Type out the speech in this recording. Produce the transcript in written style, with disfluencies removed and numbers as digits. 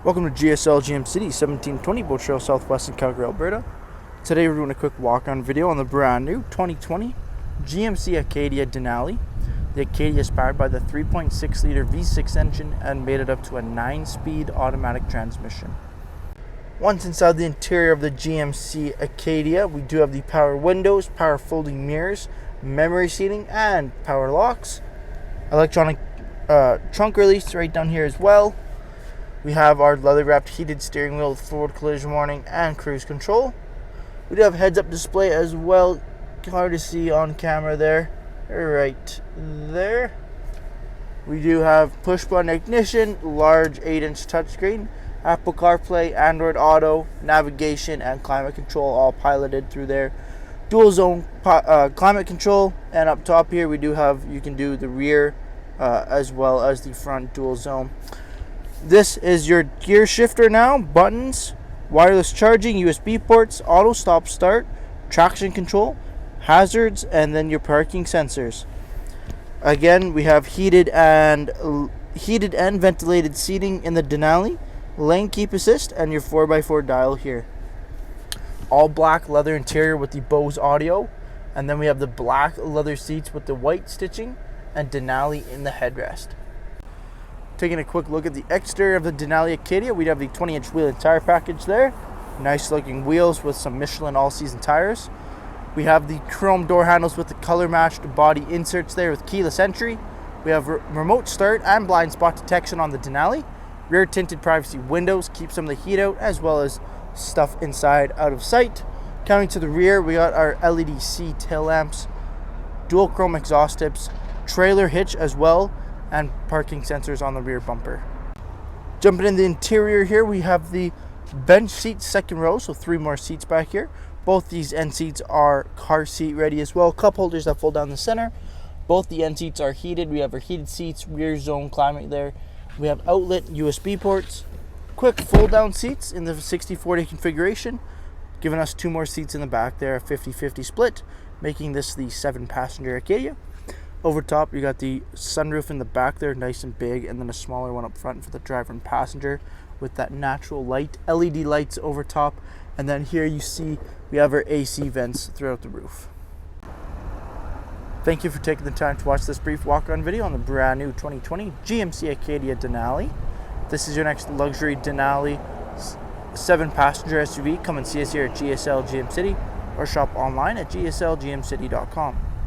Welcome to GSL GMC 1720 Boat Trail Southwest in Calgary, Alberta. Today we're doing a quick walk-on video on the brand new 2020 GMC Acadia Denali. The Acadia is powered by the 3.6 liter V6 engine and made it up to a 9-speed automatic transmission. Once inside the interior of the GMC Acadia, we do have the power windows, power folding mirrors, memory seating, and power locks. Electronic trunk release right down here as well. We have our leather-wrapped heated steering wheel with forward collision warning and cruise control. We do have heads-up display as well, hard to see on camera there, right there. We do have push-button ignition, large 8-inch touchscreen, Apple CarPlay, Android Auto, navigation, and climate control all piloted through there. Dual zone climate control, and up top here we do have, you can do the rear as well as the front dual zone. This is your gear shifter now, buttons, wireless charging, USB ports, auto stop start, traction control, hazards, and then your parking sensors. Again, we have heated and ventilated seating in the Denali, lane keep assist, and your 4x4 dial here. All black leather interior with the Bose audio, and then we have the black leather seats with the white stitching and Denali in the headrest. Taking a quick look at the exterior of the Denali Acadia, we have the 20-inch wheel and tire package there. Nice looking wheels with some Michelin all-season tires. We have the chrome door handles with the color-matched body inserts there with keyless entry. We have remote start and blind spot detection on the Denali. Rear tinted privacy windows keep some of the heat out, as well as stuff inside out of sight. Coming to the rear, we got our LED C tail lamps, dual chrome exhaust tips, trailer hitch as well, and parking sensors on the rear bumper. Jumping in the interior here, we have the bench seat second row, so 3 more seats back here. Both these end seats are car seat ready as well. Cup holders that fold down the center. Both the end seats are heated. We have our heated seats, rear zone climate there. We have outlet USB ports. Quick fold down seats in the 60/40 configuration, giving us 2 more seats in the back there, a 50-50 split, making this the 7-passenger Acadia. Over top, you got the sunroof in the back there, nice and big, and then a smaller one up front for the driver and passenger with that natural light, LED lights over top. And then here you see we have our AC vents throughout the roof. Thank you for taking the time to watch this brief walk-on video on the brand new 2020 GMC Acadia Denali. If this is your next luxury Denali 7-passenger SUV, come and see us here at GSL GM City or shop online at gslgmcity.com.